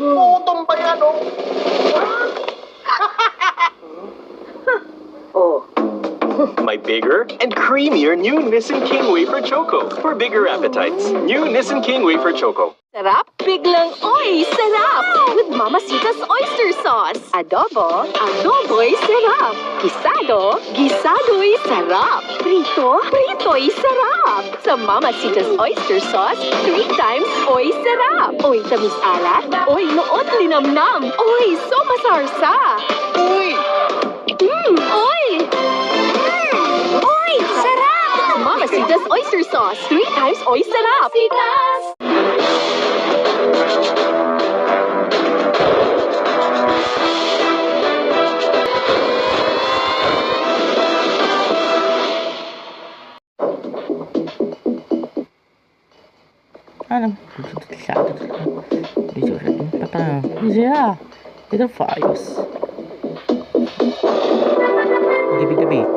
Putong ba yan, oh? Oh. My bigger and creamier new Nissan King Wafer Choco for bigger appetites. New Nissan King Wafer Choco. Sarap, biglang oy, sarap! With Mamacita's oyster sauce. Adobo, adobo'y sarap. Gisado, gisado'y sarap. Prito, prito'y sarap. Sa Mamacita's oyster sauce, 3 times oy sarap. Oy tamis alat, oy noot linamnam, oy so masarsa. Uy! Oy! Oy, sarap! Mamacita's oyster sauce, 3 times oy sarap. Mamacita's! Ano? Dito rin. Siya. Ito fayos. Gabi-gabi.